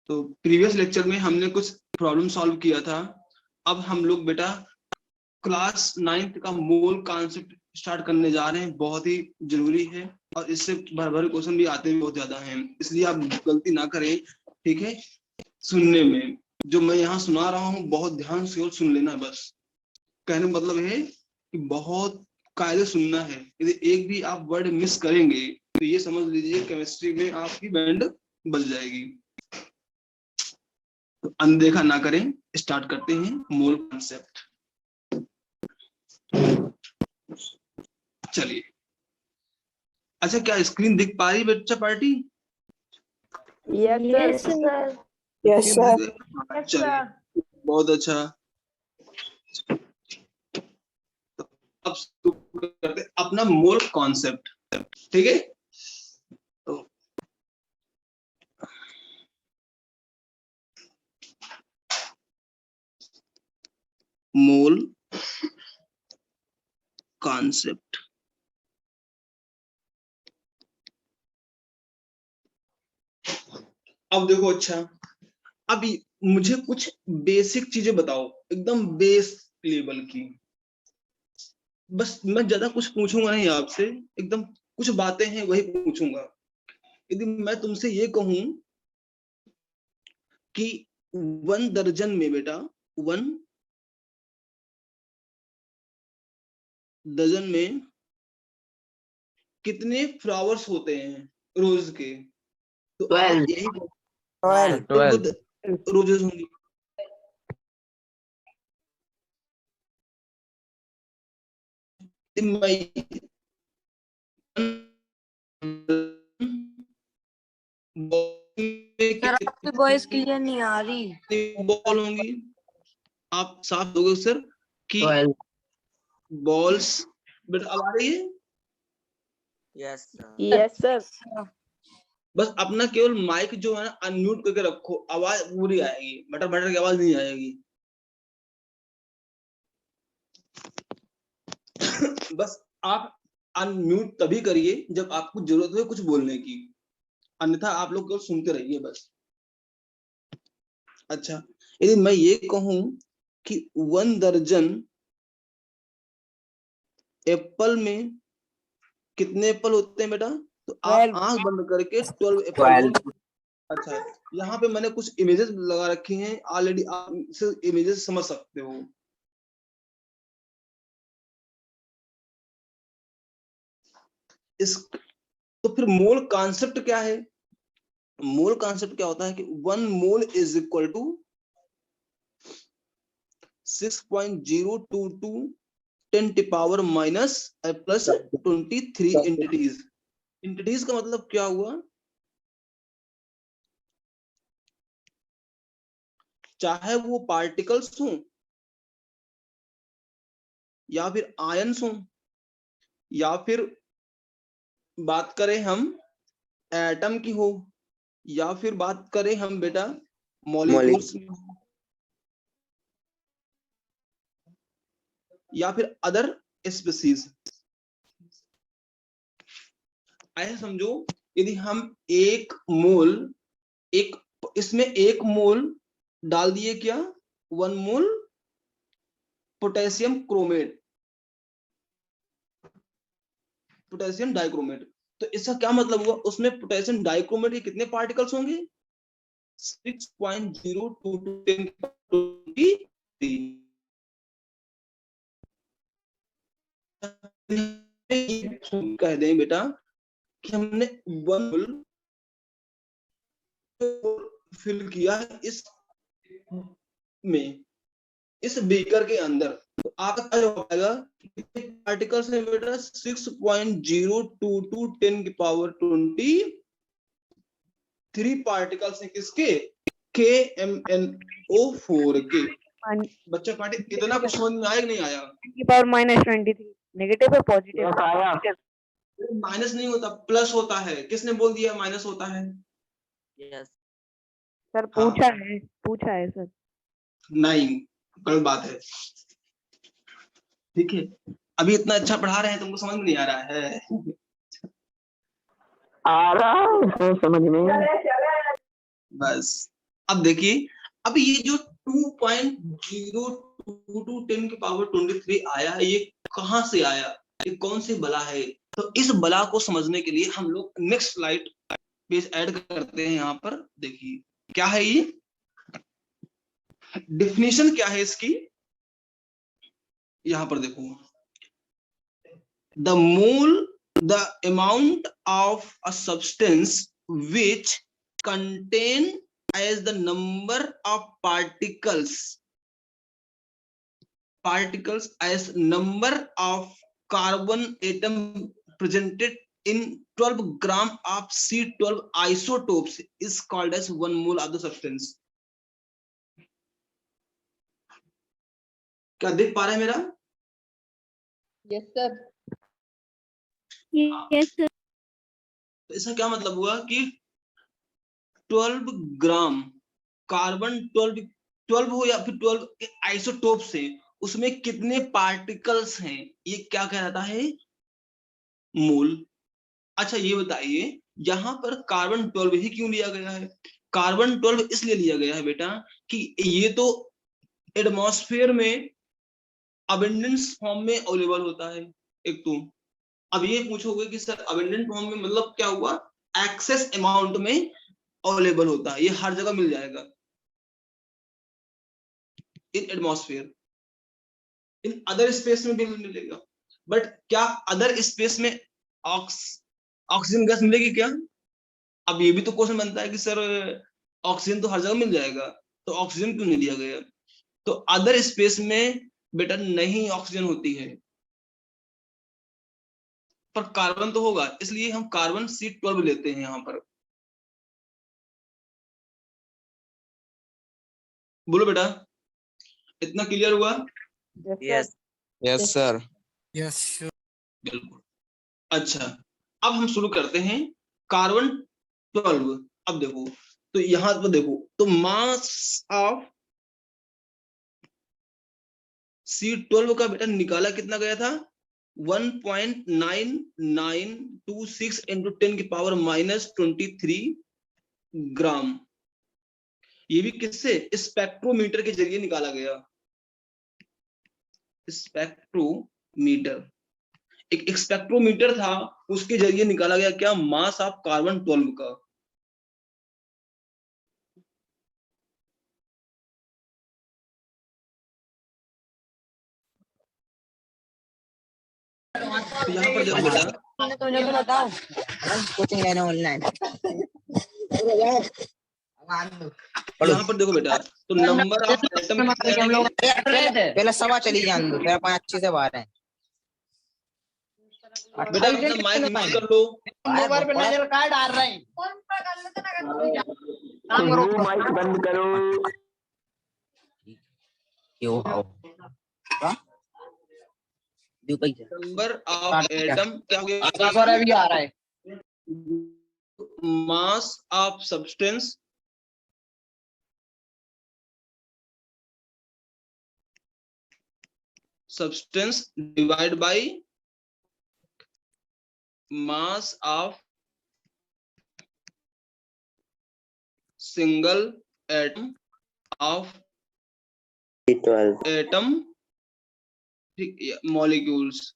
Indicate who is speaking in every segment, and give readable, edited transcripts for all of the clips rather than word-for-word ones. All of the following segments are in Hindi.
Speaker 1: तो प्रीवियस लेक्चर में हमने कुछ प्रॉब्लम सॉल्व किया था। अब हम लोग बेटा क्लास 9th का मोल कॉन्सेप्ट स्टार्ट करने जा रहे हैं। बहुत ही जरूरी है और इससे भर भर क्वेश्चन भी आते हैं, बहुत ज्यादा हैं, इसलिए आप गलती ना करें, ठीक है। सुनने में जो मैं यहाँ सुना रहा हूँ बहुत ध्यान से और सुन लेना। बस कहने का मतलब है कि बहुत कायदे सुनना है। यदि एक भी आप वर्ड मिस करेंगे तो ये समझ लीजिए केमिस्ट्री में आपकी बैंड बज जाएगी। तो अनदेखा ना करें, स्टार्ट करते हैं मोल कॉन्सेप्ट। चलिए, अच्छा क्या स्क्रीन दिख पा रही बच्चा party?
Speaker 2: Yes sir.
Speaker 3: Yes sir.
Speaker 1: चलिए बहुत अच्छा। तो अब शुरू करते हैं अपना मोल कॉन्सेप्ट, ठीक है। तो मोल कॉन्सेप्ट, अब देखो अच्छा, अभी मुझे कुछ बेसिक चीजें बताओ, एकदम बेस लेवल की। बस मैं ज्यादा कुछ पूछूंगा नहीं आपसे, एकदम कुछ बातें हैं वही पूछूंगा। यदि मैं तुमसे ये कहूं कि 1 दर्जन में बेटा 1 दर्जन में कितने फ्लावर्स होते हैं रोज के? तो आप यही
Speaker 3: 12
Speaker 1: रोजेस होंगी।
Speaker 2: सर आपकी वॉइस क्लियर नहीं आ रही।
Speaker 1: बॉल होंगी? आप साफ दोगे सर कि
Speaker 3: 12
Speaker 1: बॉल्स? बेटा अब आ रही है?
Speaker 3: Yes sir.
Speaker 1: बस अपना केवल माइक जो है ना अनम्यूट करके रखो, आवाज पूरी आएगी, बटर बटर की आवाज नहीं आएगी। बस आप अनम्यूट तभी करिए जब आपको जरूरत हो कुछ बोलने की, अन्यथा आप लोग केवल सुनते रहिए बस। अच्छा, यदि मैं ये कहूं कि 1 दर्जन एप्पल में कितने एप्पल होते हैं बेटा? तो आप आंख बंद करके 12 एप्पल बोल। अच्छा, यहाँ पे मैंने कुछ इमेजेस लगा रखी हैं, ऑलरेडी आप इसे इमेजेस समझ सकते हो। इस तो फिर मोल कॉन्सेप्ट क्या है? मोल कॉन्सेप्ट क्या होता है कि 1 mole is equal to 6.022 10 to power minus plus 23 entities. Entities का मतलब क्या हुआ? चाहे वो पार्टिकल्स हो या फिर आयंस हो, या फिर बात करें हम एटम की हो, या फिर बात करें हम बेटा मॉलिक्यूल्स की, या फिर अदर स्पीसीज। ऐसा समझो, यदि हम एक मोल, एक इसमें 1 मोल डाल दिए क्या? 1 मोल पोटेशियम क्रोमेट, पोटेशियम डाइक्रोमेट, तो इसका क्या मतलब हुआ? उसमें पोटेशियम डाइक्रोमेट के कितने पार्टिकल्स होंगे? 6.022 कह दें बेटा कि हमने 1 मोल फिल किया है इस में, इस बीकर के अंदर, तो आपका क्या जवाब आएगा? पार्टिकल्स है बेटा 6.022 10 की पावर 23 पार्टिकल्स हैं किसके? KMnO4 के। बच्चा पार्टी इतना कुछ समझ में आया कि नहीं आया?
Speaker 3: पावर -23 नेगेटिव है पॉजिटिव?
Speaker 1: माइनस नहीं होता, प्लस होता है। किसने बोल दिया माइनस होता है?
Speaker 3: सर पूछा है सर।
Speaker 1: नहीं, गलत बात है, ठीक है। अभी इतना अच्छा पढ़ा रहे हैं, तुमको समझ में नहीं आ रहा है?
Speaker 3: आ रहा है समझ में।
Speaker 1: बस अब देखिए, अब ये जो 2.02 10 की पावर 23 आया है, ये कहां से आया, ये कौन सी बला है? तो इस बला को समझने के लिए हम लोग नेक्स्ट स्लाइड पेज ऐड करते हैं। यहाँ पर देखिए क्या है, ये डेफिनेशन क्या है इसकी, यहाँ पर देखो, the mole, the amount of a substance which contain as the number of particles as number of carbon atom presented in 12 gram of C12 isotopes is called as 1 mole of the substance. क्या देख पा रहे हैं मेरा?
Speaker 3: Yes sir.
Speaker 2: Yes sir.
Speaker 1: तो इसका क्या मतलब हुआ कि 12 ग्राम कार्बन 12 हो या फिर 12 आइसोटोप से उसमें कितने पार्टिकल्स हैं, ये क्या कहलाता है? मोल। अच्छा ये बताइए, यहाँ पर कार्बन 12 ही क्यों लिया गया है? कार्बन 12 इसलिए लिया गया है बेटा कि ये तो एटमॉस्फेयर में अबेंडेंस फॉर्म में अवेलेबल होता है एक तो। अब ये पूछोगे कि सर अबेंडेंट फॉर्म में मतलब क्या हुआ? एक्सेस अमाउंट में अवेलेबल होता है, ये हर जगह मिल जाएगा इन एटमॉस्फेयर, इन अदर स्पेस में भी मिलेगा। बट क्या अदर स्पेस में ऑक्सीजन गैस मिलेगी क्या? अब ये भी तो क्वेश्चन बनता है कि सर ऑक्सीजन तो हर जगह मिल जाएगा, तो ऑक्सीजन क्यों नहीं लिया गया? तो अदर स्पेस में बेटा नहीं ऑक्सीजन होती है, पर कार्बन तो होगा, इसलिए हम कार्बन C12 लेते हैं यहाँ पर। बोलो बेटा, इतना क्लियर हुआ?
Speaker 3: Yes
Speaker 4: yes sir.
Speaker 5: यस
Speaker 1: बिल्कुल। अच्छा, अब हम शुरू करते हैं कार्बन 12। अब देखो, तो यहां पर देखो, तो मास ऑफ C12 का बेटा निकाला कितना गया था? 1.9926 इंटू 10 की पावर -23 ग्राम। ये भी किससे? स्पेक्ट्रोमीटर के जरिए निकाला गया। स्पेक्ट्रोमीटर, एक स्पेक्ट्रोमीटर था, उसके जरिए निकाला गया क्या? मास ऑफ कार्बन 12 का। तो यहाँ पर देखो बेटा,
Speaker 2: तुझे तो बताओ।
Speaker 3: कोचिंग लेना ऑनलाइन।
Speaker 1: यहाँ पर देखो बेटा, तो नंबर ऑफ एटम
Speaker 3: पहले सवा चली जान दो, फिर अपन अच्छे से बाहर हैं।
Speaker 1: बेटा अपना माइक म्यूट कर लो।
Speaker 3: मोबाइल पे नजर कहाँ डाल रहे हैं?
Speaker 6: माइक बंद करो।
Speaker 3: क्यों आओ?
Speaker 1: नंबर ऑफ एटम क्या हो गया?
Speaker 3: अभी आ रहा है।
Speaker 1: Mass of substance divide by mass of single atom of atom molecules.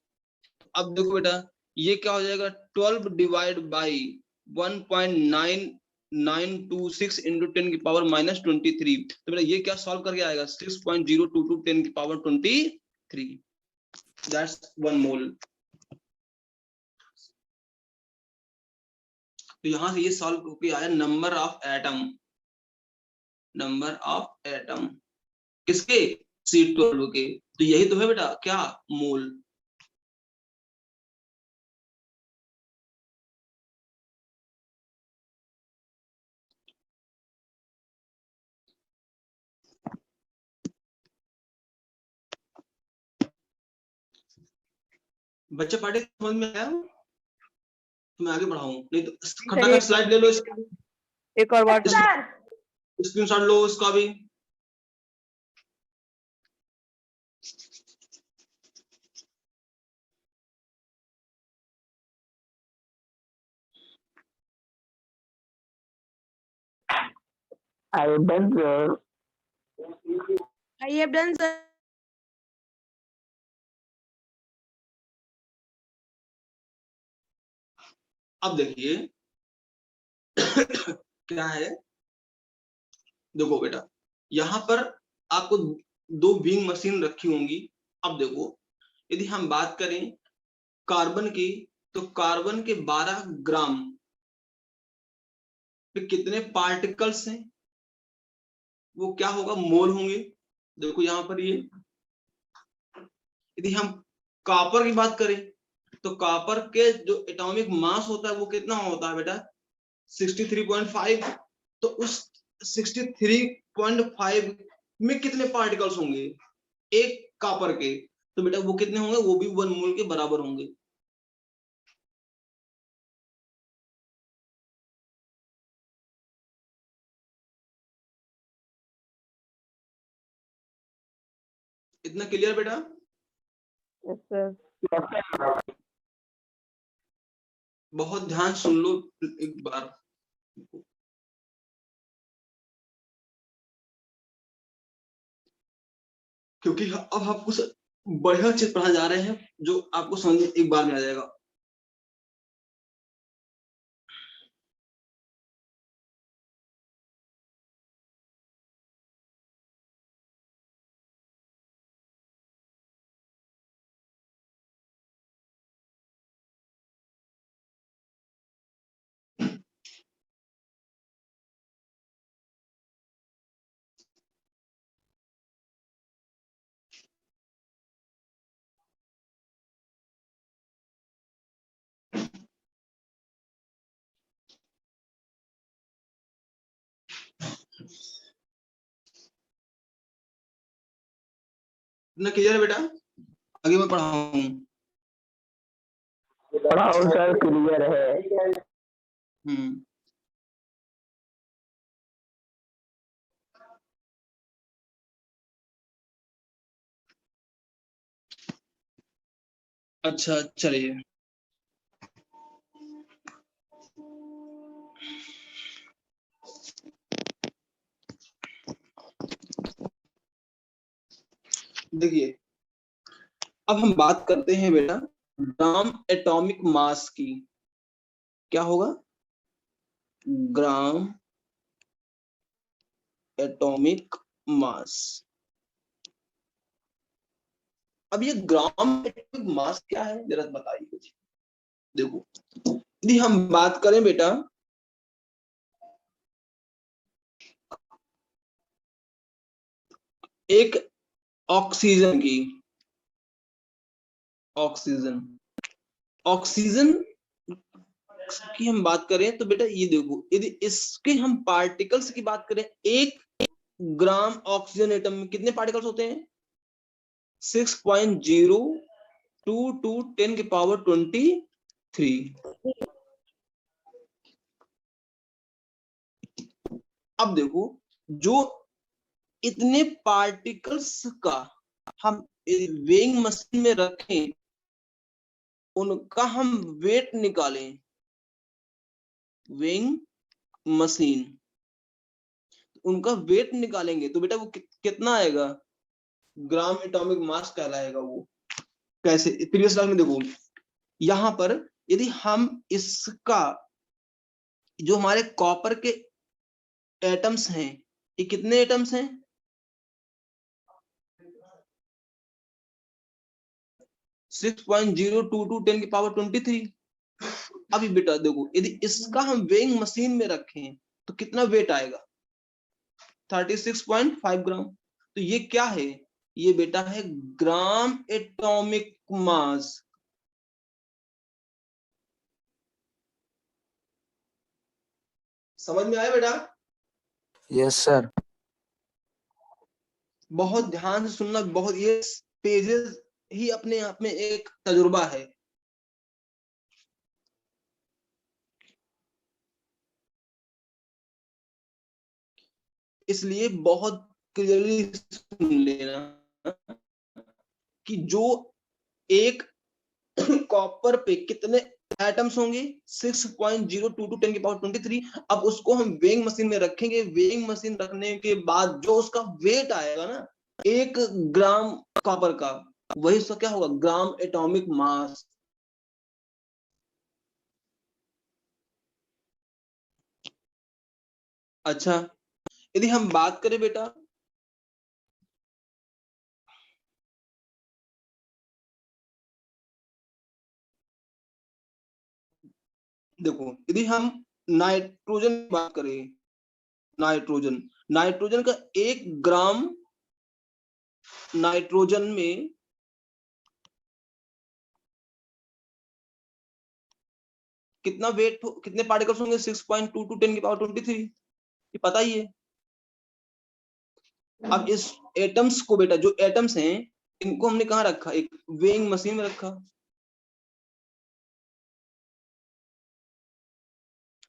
Speaker 1: अब देखो बेटा, ये क्या हो जाएगा? 12 डिवाइड बाई 1.9926 इंटू 10 की पावर -23। तो बेटा ये क्या सॉल्व करके आएगा? 6.022 10 की पावर 23। दैट्स 1 मोल। तो यहां से ये सॉल्व करके आया नंबर ऑफ एटम किसके? C12 के। तो यही तो है बेटा क्या? मोल। बच्चे पढ़े, समझ में आया? तो मैं आगे बढ़ाऊं, नहीं तो खटाखट स्लाइड ले लो इसका,
Speaker 3: एक और बार
Speaker 1: स्क्रीनशॉट लो इसका भी।
Speaker 6: I have done, sir.
Speaker 2: I have done, sir.
Speaker 1: अब देखिए क्या है, देखो बेटा यहाँ पर आपको दो विंग मशीन रखी होंगी। अब देखो यदि हम बात करें कार्बन की, तो कार्बन के 12 ग्राम पे कितने पार्टिकल्स हैं, वो क्या होगा, मोल होंगे। देखो यहाँ पर ये, यदि हम कॉपर की बात करें तो कॉपर के जो एटॉमिक मास होता है वो कितना होता है बेटा, 63.5। तो उस 63.5 में कितने पार्टिकल्स होंगे एक कॉपर के, तो बेटा वो कितने होंगे, वो भी 1 मोल के बराबर होंगे। इतना क्लियर बेटा?
Speaker 2: Yes, sir.
Speaker 1: बहुत ध्यान सुन लो एक बार। क्योंकि अब आप कुछ बढ़िया चीज पढ़ाने जा रहे हैं जो आपको समझ में एक बार में आ जाएगा। इतना क्लियर है बेटा? आगे मैं पढ़ाऊं।
Speaker 6: पढ़ाओ सर, क्लियर है।
Speaker 1: अच्छा चलिए, देखिए अब हम बात करते हैं बेटा ग्राम एटॉमिक मास की। क्या होगा, ग्राम एटॉमिक मास। अब ये ग्राम एटॉमिक मास क्या है जरा बताइए कुछ। देखो यदि हम बात करें बेटा एक ऑक्सीजन की, ऑक्सीजन ऑक्सीजन की हम बात करें तो बेटा ये देखो यदि इसके हम पार्टिकल्स की बात करें, 1 ग्राम ऑक्सीजन एटम में कितने पार्टिकल्स होते हैं, 6.022 10 की पावर 23। अब देखो जो इतने पार्टिकल्स का हम वेइंग मशीन में रखें, उनका हम वेट निकालें, वेइंग मशीन उनका वेट निकालेंगे तो बेटा वो कितना आएगा, ग्राम एटॉमिक मास कहलाएगा वो। कैसे, प्रीवियस क्लास में देखो यहां पर यदि हम इसका जो हमारे कॉपर के एटम्स हैं, ये कितने एटम्स हैं, 6.022 10 की पावर 23। अभी बेटा देखो यदि इसका हम वेइंग मशीन में रखें तो कितना वेट आएगा, 36.5 ग्राम। तो ये क्या है, ये बेटा है ग्राम एटॉमिक मास। समझ में आया बेटा?
Speaker 3: Yes sir.
Speaker 1: बहुत ध्यान से सुनना, बहुत ये पेजेस ही अपने आप में एक तजुर्बा है। इसलिए बहुत क्लियरली सुन लेना कि जो एक कॉपर पे कितने एटम्स होंगे 6.022 10 की पावर 23। अब उसको हम वेइंग मशीन में रखेंगे, वेइंग मशीन रखने के बाद जो उसका वेट आएगा ना 1 ग्राम कॉपर का, वही उसका क्या होगा, ग्राम एटॉमिक मास। अच्छा, यदि हम बात करें बेटा देखो, यदि हम नाइट्रोजन की बात करें, नाइट्रोजन नाइट्रोजन का 1 ग्राम नाइट्रोजन में कितना वेट, कितने पार्टिकल्स होंगे, 6.22 10 की पावर 23, ये पता ही है। अब इस एटम्स को बेटा, जो एटम्स हैं इनको हमने कहाँ रखा, एक वेइंग मशीन में रखा।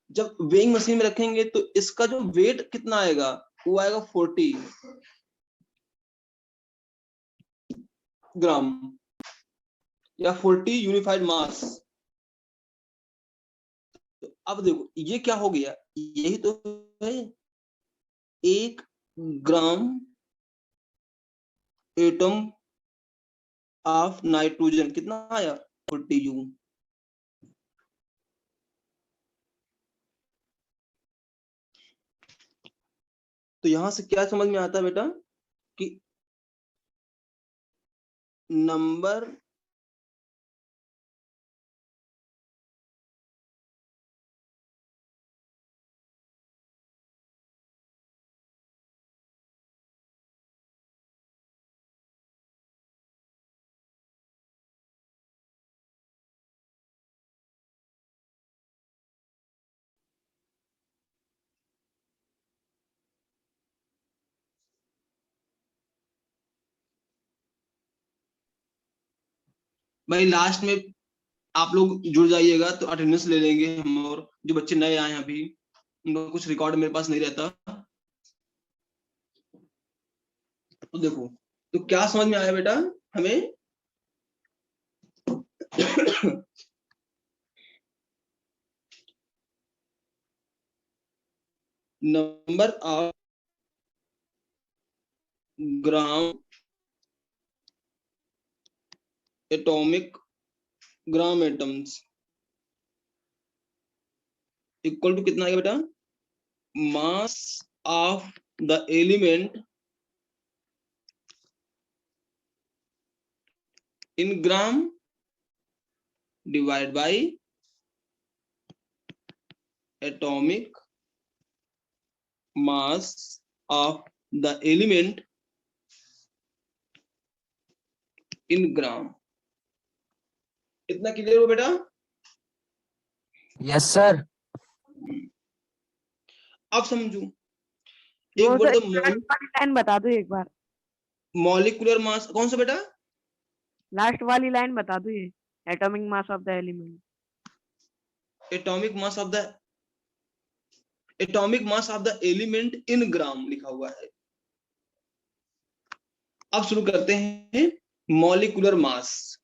Speaker 1: जब वेइंग मशीन में रखेंगे तो इसका जो वेट कितना आएगा, वो आएगा 40 ग्राम या 40 यूनिफाइड मास। तो अब देखो ये क्या हो गया, यही तो है 1 ग्राम एटम ऑफ नाइट्रोजन, कितना आया 40 यू। तो यहां से क्या समझ में आता है बेटा कि नंबर भाई लास्ट में आप लोग जुड़ जाइएगा तो अटेंडेंस ले लेंगे हम, और जो बच्चे नए आए हैं अभी उनका कुछ रिकॉर्ड मेरे पास नहीं रहता। तो देखो, तो क्या समझ में आया बेटा हमें number of gram atomic, gram atoms equal to कितना आएगा बेटा, mass of the element in gram divide by atomic mass of the element in gram. इतना क्लियर हो बेटा?
Speaker 3: Yes sir.
Speaker 1: अब समझू,
Speaker 2: वो
Speaker 1: एक वर्ड
Speaker 2: लास्ट वाली लाइन बता दो एक बार,
Speaker 1: मॉलिक्यूलर मास, कौन सा बेटा?
Speaker 2: लास्ट वाली लाइन बता दो, ये atomic mass of the element.
Speaker 1: Atomic mass of the, atomic mass of the element in gram लिखा हुआ है। अब शुरू करते हैं मॉलिक्यूलर मास।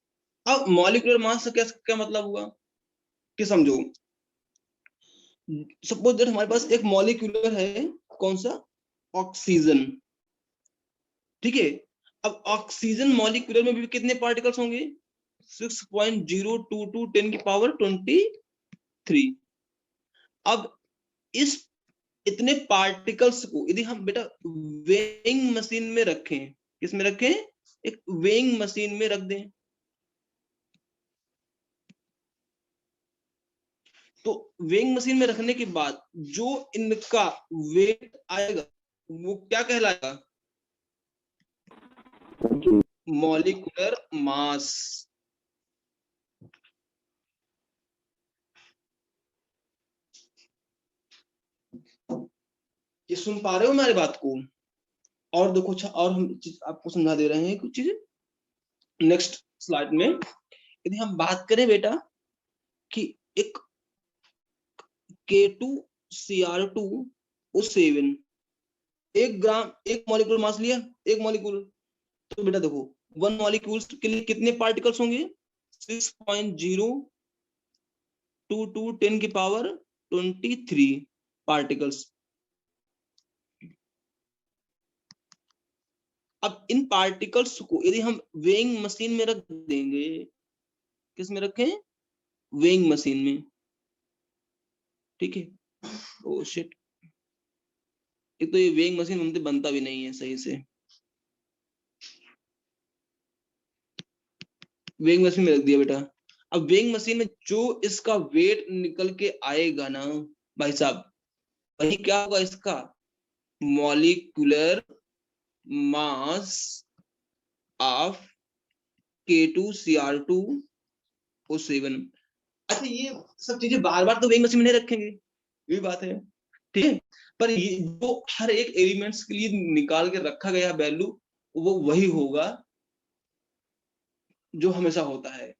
Speaker 1: अब मॉलिक्यूलर मास से क्या क्या मतलब हुआ कि समझो, सपोज दैट हमारे पास एक मॉलिक्यूलर है, कौन सा, ऑक्सीजन, ठीक है। अब ऑक्सीजन मॉलिक्यूलर में भी कितने पार्टिकल्स होंगे, 6.022 10 की पावर 23। अब इस इतने पार्टिकल्स को यदि हम बेटा वेइंग मशीन में रखें, किसमें रखें, एक वेइंग मशीन में रख दें, तो वेइंग मशीन में रखने के बाद जो इनका वेट आएगा वो क्या कहलाएगा, मॉलिक्यूलर मास। ये सुन पा रहे हो हमारी बात को? और देखो, अच्छा और हम चीज आपको समझा दे रहे हैं कुछ चीजें नेक्स्ट स्लाइड में। यदि हम बात करें बेटा कि एक K2Cr2O7, 1 ग्राम, एक मॉलिक्यूल मास लिया, एक मॉलिक्यूल, तो बेटा देखो 1 मॉलिक्यूल के लिए कितने पार्टिकल्स होंगे, 6.022 टू 10 की पावर 23 पार्टिकल्स। अब इन पार्टिकल्स को यदि हम वेइंग मशीन में रख देंगे, किस में रखें? वेइंग मशीन में, ठीक है। ओ शिट, एक तो ये वेइंग मशीन हमसे बनता भी नहीं है सही से। वेइंग मशीन में रख दिया बेटा। अब वेइंग मशीन में जो इसका वेट निकल के आएगा ना भाई साहब, वही क्या होगा? इसका मॉलिक्यूलर मास ऑफ K2Cr2O7। अच्छा, ये सब चीजें बार बार तो वेइंग मशीन में नहीं रखेंगे, ये बात है, ठीक है। पर ये जो हर एक एलिमेंट्स के लिए निकाल के रखा गया वैल्यू, वो वही होगा जो हमेशा होता है।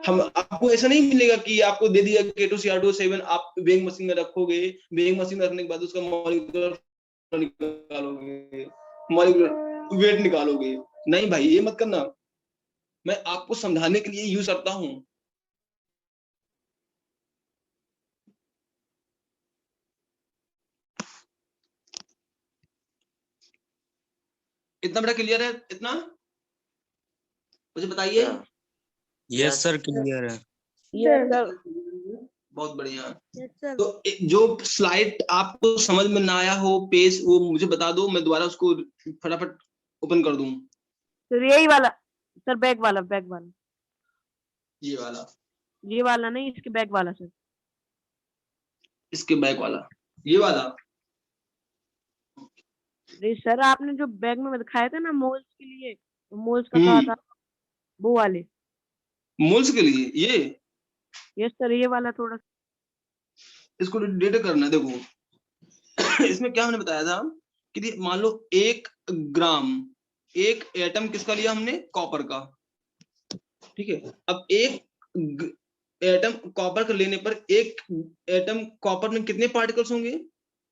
Speaker 1: हम आपको ऐसा नहीं मिलेगा कि आपको दे दिया K2Cr2O7, आप वेइंग मशीन में रखोगे, वेइंग मशीन में रखने के बाद उसका मॉलिक्यूलर निकालोगे, मॉलिक्यूलर वेट निकालोगे। नहीं भाई, ये मत करना, मैं आपको समझाने के लिए यूज करता हूं। इतना बड़ा क्लियर है? इतना मुझे बताइए।
Speaker 4: यस सर, क्लियर है।
Speaker 1: बहुत बढ़िया। तो जो स्लाइड आपको समझ में ना आया हो पेज, वो मुझे बता दो, मैं दोबारा उसको फटाफट ओपन कर दूं।
Speaker 2: सर यही वाला, सर बैक वाला, बैक वाला,
Speaker 1: ये वाला?
Speaker 2: ये वाला नहीं, इसके बैक वाला सर।
Speaker 1: इसके बैक वाला, ये वाला?
Speaker 2: अरे सर आपने जो बैग में दिखाया था ना मोल्स के लिए, मोल्स का कहा था, वो वाले।
Speaker 1: मोल्स के लिए ये?
Speaker 2: यस सर, ये वाला थोड़ा।
Speaker 1: इसको डेटा करना है। देखो इसमें क्या हमने बताया था कि मान लो 1 ग्राम, एक एटम किसका लिया हमने? कॉपर का, ठीक है। अब एक एटम कॉपर का लेने पर एक एटम कॉपर में कितने पार्टिकल्स होंगे?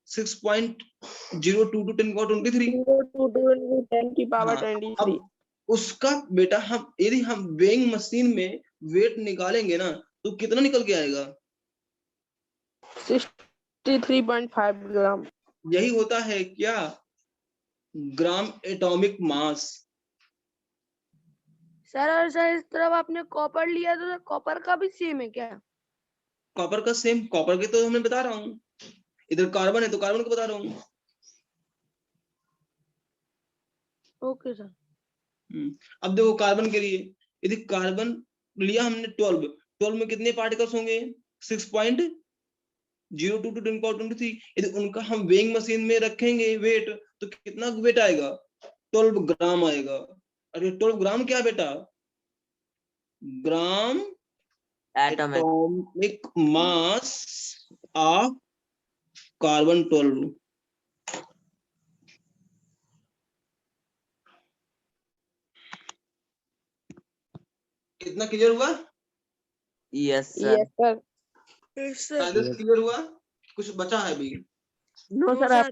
Speaker 1: 6.02 × 10⁻23
Speaker 3: की पावर 23।
Speaker 1: अब उसका बेटा हम यदि हम वेइंग मशीन में वेट निकालेंगे ना, तो कितना निकल के आएगा?
Speaker 3: 63.5 ग्राम।
Speaker 1: यही होता है क्या? Gram atomic mass.
Speaker 5: सर और सर इस तरफ आपने कॉपर लिया, तो कॉपर का भी सेम है क्या?
Speaker 1: कॉपर का सेम, कॉपर के तो मैं बता रहा हूँ, इधर कार्बन है तो कार्बन को बता रहा हूँ।
Speaker 5: Okay sir.
Speaker 1: अब देखो कार्बन के लिए, यदि कार्बन लिया हमने 12 में कितने पार्टिकल्स होंगे? 6.02 × 10⁻23। यदि उनका हम वेइंग मशीन में रखेंगे वेट, तो कितना वेट आएगा? 12 ग्राम आएगा। अरे 12 ग्राम क्या बेटा? Gram atomic mass of carbon 12। कितना क्लियर हुआ?
Speaker 4: Yes sir.
Speaker 1: क्लियर हुआ? कुछ बचा है अभी?
Speaker 2: No sir,